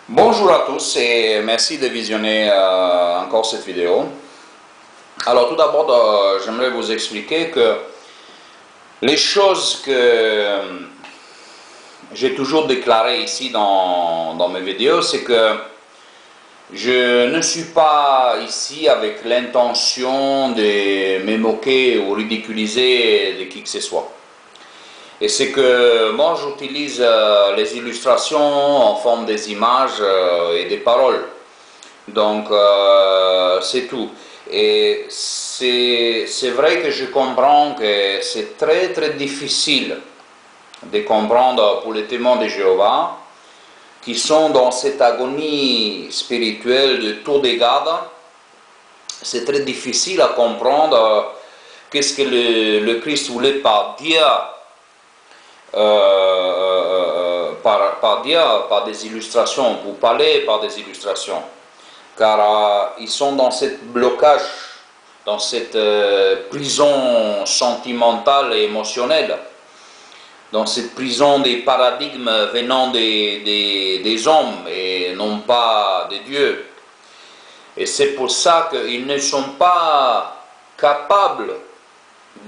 Bonjour à tous et merci de visionner encore cette vidéo. Alors tout d'abord, j'aimerais vous expliquer que les choses que j'ai toujours déclarées ici dans mes vidéos, c'est que je ne suis pas ici avec l'intention de me moquer ou ridiculiser de qui que ce soit. Et c'est que moi j'utilise les illustrations en forme des images et des paroles. Donc c'est tout. Et c'est vrai que je comprends que c'est très très difficile de comprendre pour les témoins de Jéhovah qui sont dans cette agonie spirituelle de tour de garde. C'est très difficile à comprendre qu'est-ce que le Christ voulait par dire. Par des illustrations, pour parler par des illustrations, car ils sont dans ce blocage, dans cette prison sentimentale et émotionnelle, dans cette prison des paradigmes venant des hommes et non pas des dieux. Et c'est pour ça qu'ils ne sont pas capables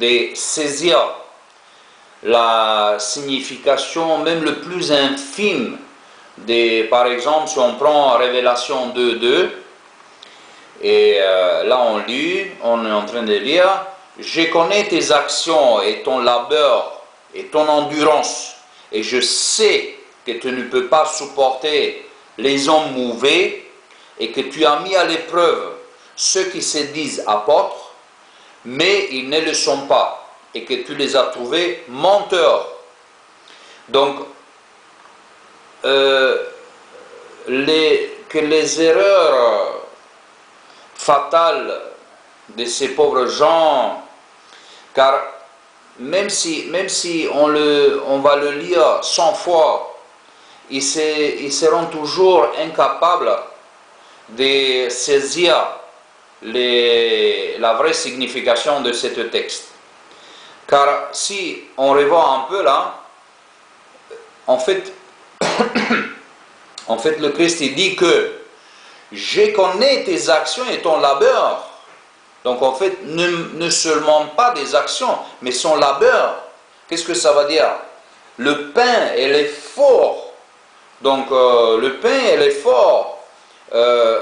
de saisir la signification même le plus infime par exemple, si on prend Révélation 2.2 et là on est en train de lire: je connais tes actions et ton labeur et ton endurance, et je sais que tu ne peux pas supporter les hommes mauvais, et que tu as mis à l'épreuve ceux qui se disent apôtres, mais ils ne le sont pas, et que tu les as trouvés menteurs. Donc, que les erreurs fatales de ces pauvres gens, car même si on va le lire 100 fois, ils seront toujours incapables de saisir la vraie signification de ce texte. Car si on revoit un peu là, en fait, le Christ il dit que je connais tes actions et ton labeur. Donc en fait, ne seulement pas des actions, mais son labeur. Qu'est-ce que ça veut dire? Le pain et l'effort. Donc le pain et l'effort.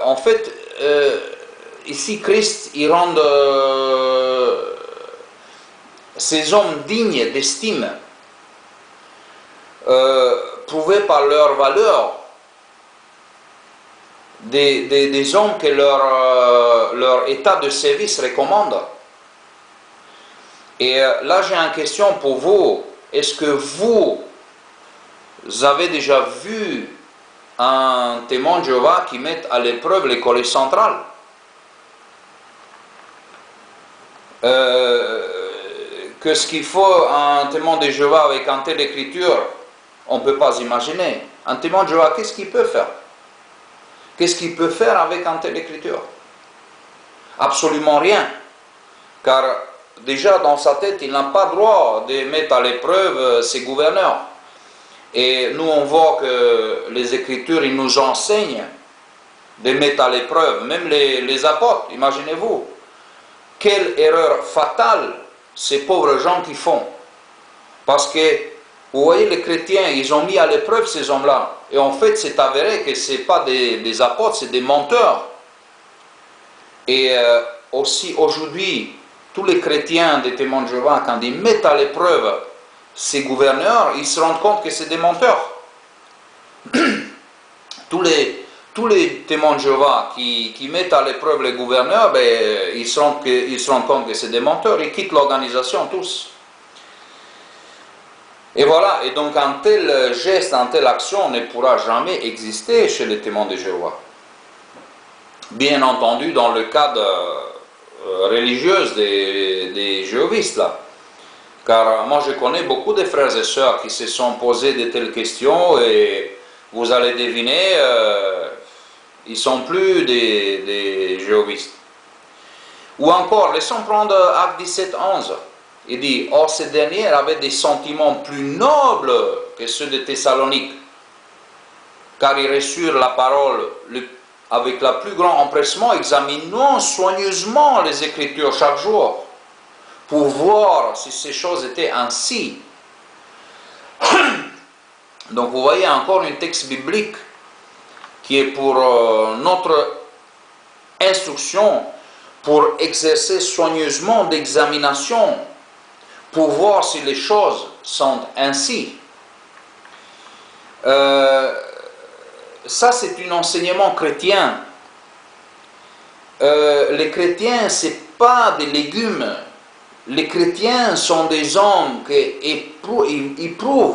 En fait, ici Christ il rend ces hommes dignes d'estime, prouvés par leur valeur, des hommes que leur état de service recommande. Et là j'ai une question pour vous: est-ce que vous avez déjà vu un témoin de Jéhovah qui met à l'épreuve les collèges centrales? Que ce qu'il faut un témoin de Jéhovah avec une telle écriture, on ne peut pas imaginer. Un témoin de Jéhovah, qu'est-ce qu'il peut faire? Qu'est-ce qu'il peut faire avec une telle écriture? Absolument rien. Car déjà dans sa tête, il n'a pas le droit de mettre à l'épreuve ses gouverneurs. Et nous on voit que les Écritures, ils nous enseignent de mettre à l'épreuve, même les apôtres, imaginez-vous. Quelle erreur fatale ces pauvres gens qui font. Parce que, vous voyez, les chrétiens, ils ont mis à l'épreuve ces hommes-là. Et en fait, c'est avéré que ce n'est pas des apôtres, c'est des menteurs. Et aussi, aujourd'hui, tous les chrétiens des témoins de Jéhovah, quand ils mettent à l'épreuve ces gouverneurs, ils se rendent compte que c'est des menteurs. tous les témoins de Jéhovah qui mettent à l'épreuve les gouverneurs, ben, ils se rendent compte que c'est des menteurs, ils quittent l'organisation tous. Et voilà, et donc un tel geste, une telle action ne pourra jamais exister chez les témoins de Jéhovah. Bien entendu, dans le cadre religieux des jéhovistes, là. Car moi je connais beaucoup de frères et sœurs qui se sont posés de telles questions, et vous allez deviner, ils ne sont plus des jéhovistes. Ou encore, laissons prendre Acte 17:11. Il dit: or ces derniers avaient des sentiments plus nobles que ceux de Thessalonique. car ils reçurent la parole avec le plus grand empressement, examinant soigneusement les Écritures chaque jour, pour voir si ces choses étaient ainsi. Donc vous voyez encore un texte biblique qui est pour notre instruction, pour exercer soigneusement d'examination, pour voir si les choses sont ainsi. Ça c'est un enseignement chrétien. Les chrétiens, ce n'est pas des légumes. Les chrétiens sont des hommes qui prouvent,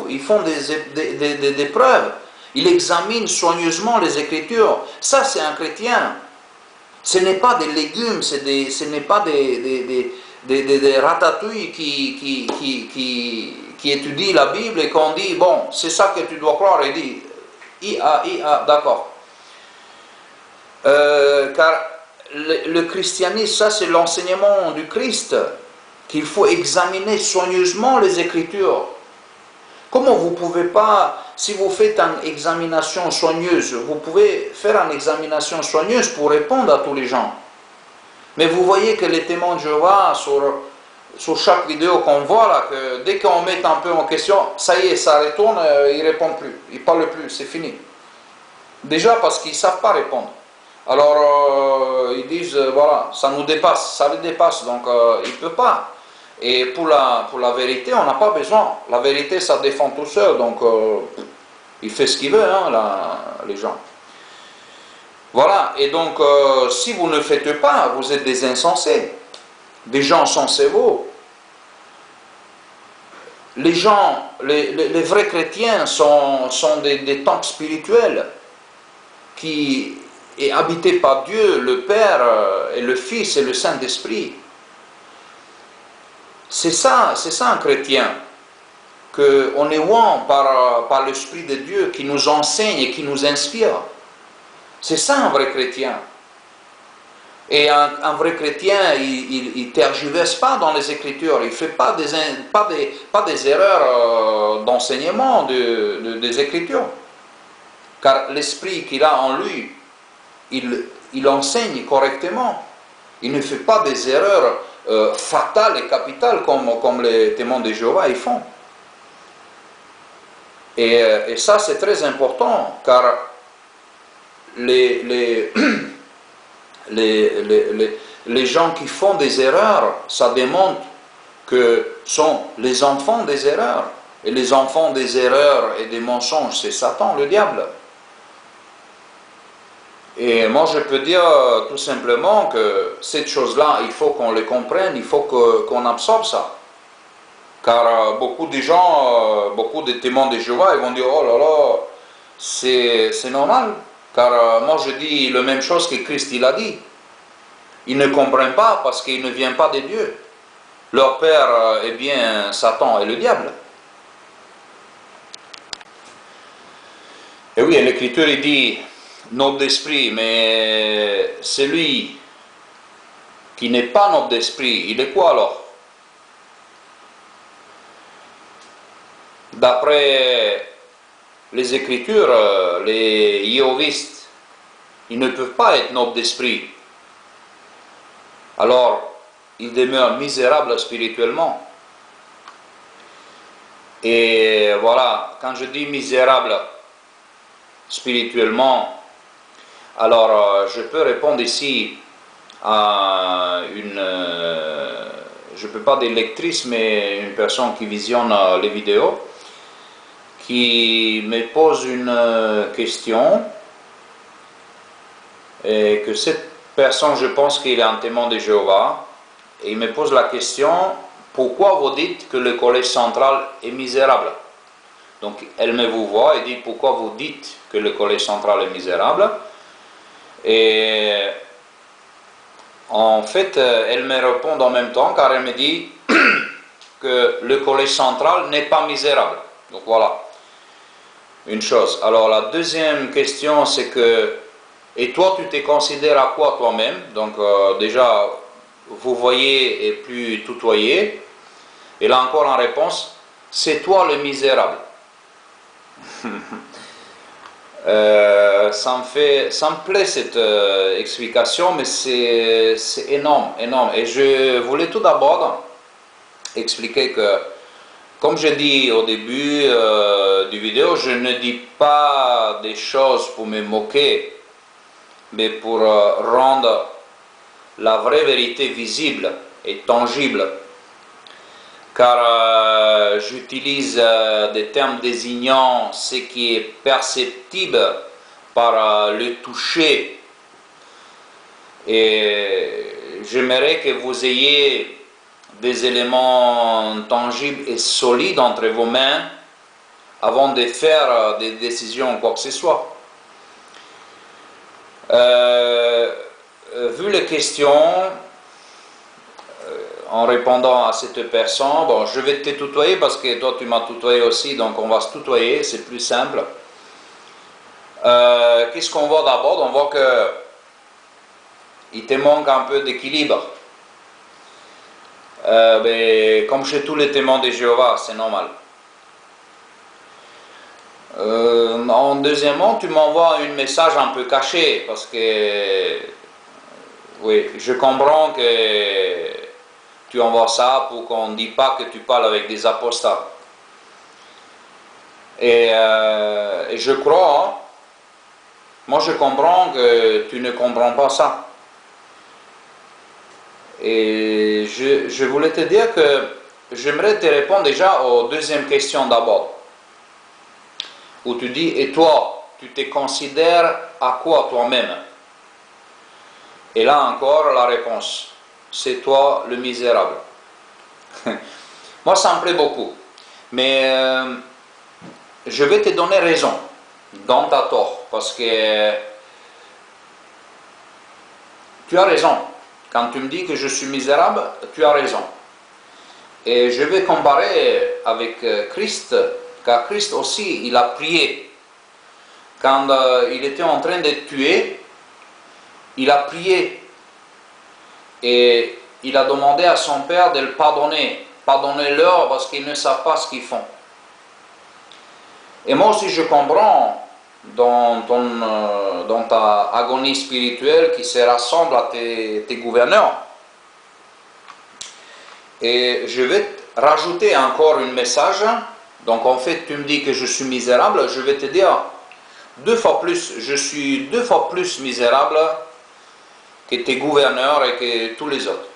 ils font des preuves. Ils examinent soigneusement les Écritures. Ça, c'est un chrétien. Ce n'est pas des légumes, ce n'est pas des ratatouilles qui étudient la Bible et qu'on dit, bon, c'est ça que tu dois croire. Et dit, d'accord. Car le christianisme, ça c'est l'enseignement du Christ, qu'il faut examiner soigneusement les Écritures. Comment vous ne pouvez pas, si vous faites une examination soigneuse, vous pouvez faire une examination soigneuse pour répondre à tous les gens. Mais vous voyez que les témoins de Jéhovah, sur chaque vidéo qu'on voit là, que dès qu'on met un peu en question, ça y est, ça retourne, ils ne répondent plus, ils ne parlent plus, c'est fini. Déjà parce qu'ils ne savent pas répondre. Alors ils disent, voilà, ça nous dépasse, ça les dépasse, donc ils ne peuvent pas. Et pour la vérité, on n'a pas besoin. La vérité, ça défend tout seul, donc il fait ce qu'il veut, hein, les gens. Voilà, et donc si vous ne le faites pas, vous êtes des insensés, des gens sans cerveau. Les gens, les vrais chrétiens sont des temples spirituels qui est habité par Dieu, le Père et le Fils et le Saint-Esprit. C'est ça un chrétien, qu'on est oué par l'Esprit de Dieu qui nous enseigne et qui nous inspire. C'est ça un vrai chrétien. Et un vrai chrétien, il ne tergiverse pas dans les Écritures, il ne fait pas des erreurs d'enseignement des Écritures. Car l'esprit qu'il a en lui, il enseigne correctement. Il ne fait pas des erreurs fatales et capitales comme les témoins de Jéhovah ils font. Et ça c'est très important, car les gens qui font des erreurs, ça démontre que sont les enfants des erreurs. Et les enfants des erreurs et des mensonges, c'est Satan, le diable. Et moi je peux dire tout simplement que cette chose-là, il faut qu'on le comprenne, il faut qu'on absorbe ça. Car beaucoup de gens, beaucoup de témoins de Jéhovah, ils vont dire, oh là là, c'est normal. Car moi je dis la même chose que Christ il a dit. Ils ne comprennent pas parce qu'ils ne viennent pas de Dieu. Leur père est bien Satan et le diable. Et oui, l'Écriture il dit, noble d'esprit, mais celui qui n'est pas noble d'esprit, il est quoi alors? D'après les Écritures, les jéhovistes, ils ne peuvent pas être nobles d'esprit. Alors, ils demeurent misérables spirituellement. Et voilà, quand je dis misérable spirituellement, alors je peux répondre ici à je ne peux pas dire lectrice, mais une personne qui visionne les vidéos, qui me pose une question, et que cette personne, je pense qu'il est un témoin de Jéhovah, et il me pose la question, pourquoi vous dites que le collège central est misérable? Donc elle me vous voit et dit, pourquoi vous dites que le collège central est misérable? Et en fait, elle me répond en même temps, car elle me dit que le collège central n'est pas misérable. Donc voilà, une chose. Alors la deuxième question, c'est que, et toi tu te considères à quoi toi-même? Donc déjà, vous voyez et plus tutoyer. Et là encore en réponse, c'est toi le misérable. Ça me plaît cette explication, mais c'est énorme, énorme. Et je voulais tout d'abord expliquer que, comme je dis au début du vidéo, je ne dis pas des choses pour me moquer, mais pour rendre la vraie vérité visible et tangible. Car j'utilise des termes désignant ce qui est perceptible par le toucher. Et j'aimerais que vous ayez des éléments tangibles et solides entre vos mains avant de faire des décisions ou quoi que ce soit. Vu les questions, en répondant à cette personne, bon, je vais te tutoyer parce que toi tu m'as tutoyé aussi, donc on va se tutoyer, c'est plus simple. Qu'est-ce qu'on voit d'abord? On voit que il te manque un peu d'équilibre. Comme chez tous les témoins de Jéhovah, c'est normal. Deuxièmement, tu m'envoies un message un peu caché parce que oui, je comprends que tu envoies ça pour qu'on ne dise pas que tu parles avec des apostats. Et je crois, hein, moi je comprends que tu ne comprends pas ça. Et je voulais te dire que j'aimerais te répondre déjà aux deuxièmes questions d'abord. Où tu dis, et toi, tu te considères à quoi toi-même? Et là encore, la réponse, c'est toi le misérable. Moi, ça me plaît beaucoup. Mais je vais te donner raison dans ta tort. Parce que tu as raison. Quand tu me dis que je suis misérable, tu as raison. Et je vais comparer avec Christ, car Christ aussi, il a prié. Quand il était en train de tuer, il a prié. Et il a demandé à son Père de le pardonner. Pardonnez-leur parce qu'ils ne savent pas ce qu'ils font. Et moi aussi je comprends dans ta agonie spirituelle qui se rassemble à tes gouverneurs. Et je vais rajouter encore un message. Donc en fait tu me dis que je suis misérable, je vais te dire deux fois plus, je suis 2 fois plus misérable que tes gouverneurs et que tous les autres.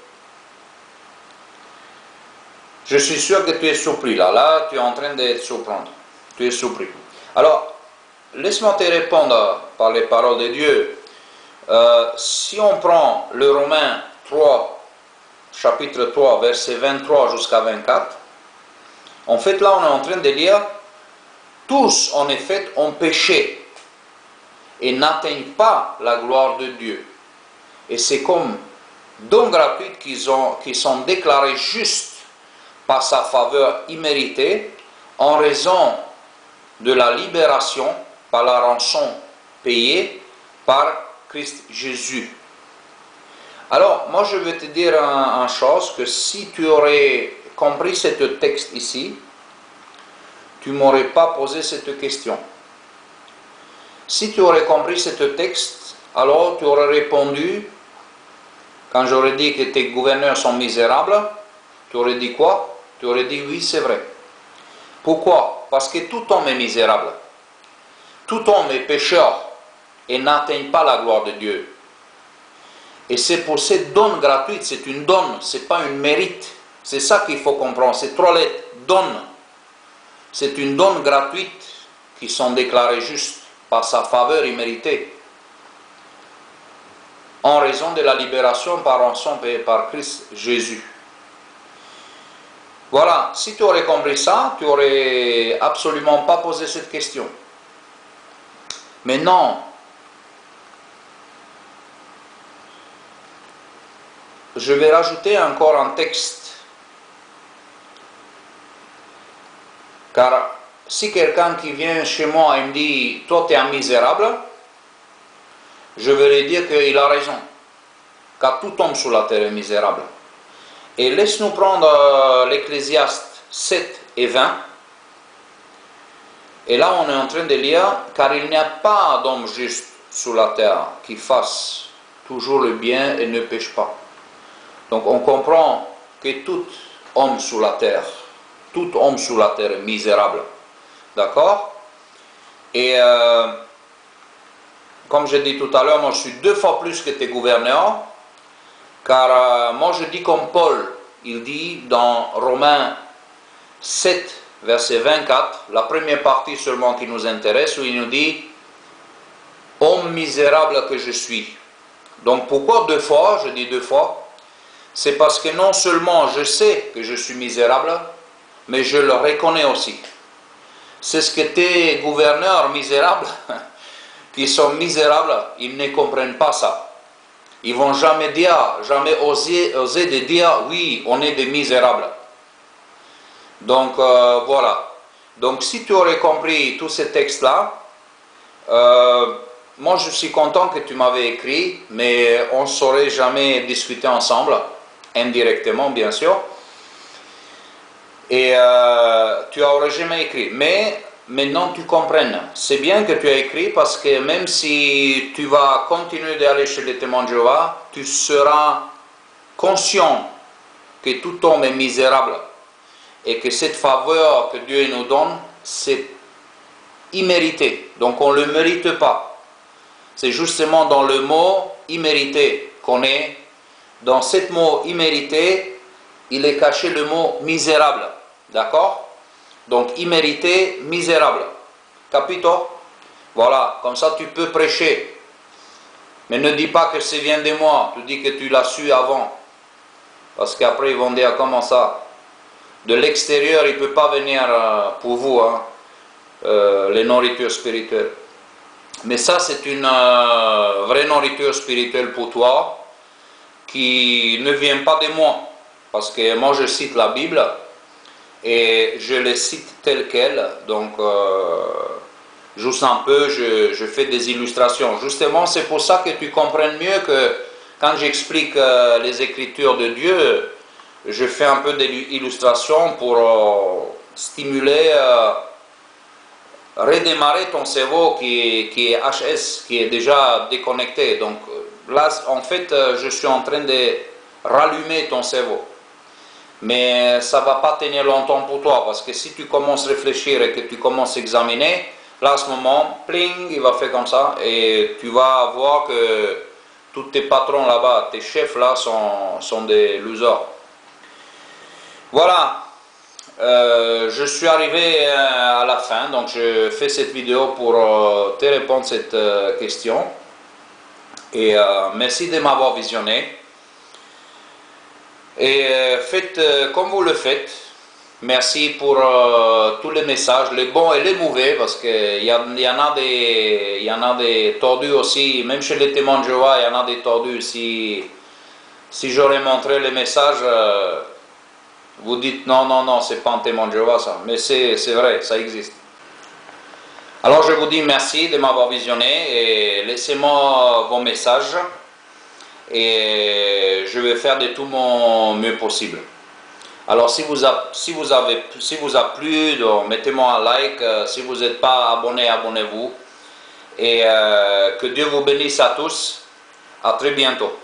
Je suis sûr que tu es surpris là tu es en train d'être surprendre. Tu es surpris. Alors, laisse-moi te répondre par les paroles de Dieu. Si on prend le Romains 3, chapitre 3, verset 23 jusqu'à 24, en fait là on est en train de lire, tous en effet ont péché et n'atteignent pas la gloire de Dieu. Et c'est comme don gratuit qui sont déclarés justes par sa faveur imméritée en raison de la libération par la rançon payée par Christ Jésus. Alors, moi je vais te dire une chose, que si tu aurais compris ce texte ici, tu ne m'aurais pas posé cette question. Si tu aurais compris ce texte, alors tu aurais répondu, quand j'aurais dit que tes gouverneurs sont misérables, tu aurais dit quoi? Tu aurais dit oui, c'est vrai. Pourquoi? Parce que tout homme est misérable. Tout homme est pécheur et n'atteint pas la gloire de Dieu. Et c'est pour cette donne gratuite, c'est une donne, ce n'est pas une mérite. C'est ça qu'il faut comprendre, c'est 3 lettres, donne. C'est une donne gratuite qui sont déclarées justes par sa faveur imméritée. En raison de la libération par rançon payée par Christ Jésus. Voilà, si tu aurais compris ça, tu n'aurais absolument pas posé cette question. Mais non. Je vais rajouter encore un texte. Car si quelqu'un qui vient chez moi et me dit « Toi, tu es un misérable », je vais lui dire qu'il a raison. Car tout homme sur la terre est misérable. Et laisse-nous prendre l'Ecclésiaste 7 et 20. Et là, on est en train de lire, car il n'y a pas d'homme juste sur la terre qui fasse toujours le bien et ne pêche pas. Donc on comprend que tout homme sur la terre est misérable. D'accord? Et comme je dis tout à l'heure, moi je suis 2 fois plus que tes gouverneurs, car moi je dis comme Paul, il dit dans Romains 7, verset 24, la première partie seulement qui nous intéresse, où il nous dit « Homme misérable que je suis ». Donc pourquoi 2 fois? Je dis 2 fois. C'est parce que non seulement je sais que je suis misérable, mais je le reconnais aussi. C'est ce que tes gouverneurs misérables, qui sont misérables, ils ne comprennent pas ça. Ils vont jamais oser de dire « oui, on est des misérables ». Donc voilà. Donc si tu aurais compris tous ces textes-là, moi je suis content que tu m'avais écrit, mais on ne saurait jamais discuter ensemble, indirectement bien sûr. Et tu n'aurais jamais écrit. Mais maintenant tu comprennes. C'est bien que tu as écrit parce que même si tu vas continuer d'aller chez les témoins de Jéhovah, tu seras conscient que tout homme est misérable. Et que cette faveur que Dieu nous donne, c'est immérité. Donc on ne le mérite pas. C'est justement dans le mot immérité qu'on est. Dans ce mot immérité, il est caché le mot misérable. D'accord? Donc immérité, misérable. Capito? Voilà, comme ça tu peux prêcher. Mais ne dis pas que ça vient de moi. Tu dis que tu l'as su avant. Parce qu'après ils vont dire comment ça? De l'extérieur, il ne peut pas venir pour vous, hein, les nourritures spirituelles. Mais ça, c'est une vraie nourriture spirituelle pour toi, qui ne vient pas de moi. Parce que moi, je cite la Bible, et je les cite telles quelles. Donc, juste un peu, je fais des illustrations. Justement, c'est pour ça que tu comprennes mieux que quand j'explique les Écritures de Dieu, je fais un peu d'illustration pour stimuler, redémarrer ton cerveau qui est HS, qui est déjà déconnecté. Donc là, en fait, je suis en train de rallumer ton cerveau. Mais ça ne va pas tenir longtemps pour toi, parce que si tu commences à réfléchir et que tu commences à examiner, là, à ce moment, pling, il va faire comme ça, et tu vas voir que tous tes patrons là-bas, tes chefs là, sont des losers. Voilà, je suis arrivé à la fin, donc je fais cette vidéo pour te répondre à cette question. Et merci de m'avoir visionné. Et faites comme vous le faites. Merci pour tous les messages, les bons et les mauvais, parce qu'il y en a des tordus aussi, même chez les témoins de Jéhovah, il y en a des tordus. Si j'aurais montré les messages, vous dites non, c'est pas un témoin de Jéhovah ça, mais c'est vrai, ça existe. Alors je vous dis merci de m'avoir visionné et laissez-moi vos messages et je vais faire de tout mon mieux possible. Alors si vous a plu, mettez-moi un like, si vous n'êtes pas abonné, abonnez-vous et que Dieu vous bénisse à tous, à très bientôt.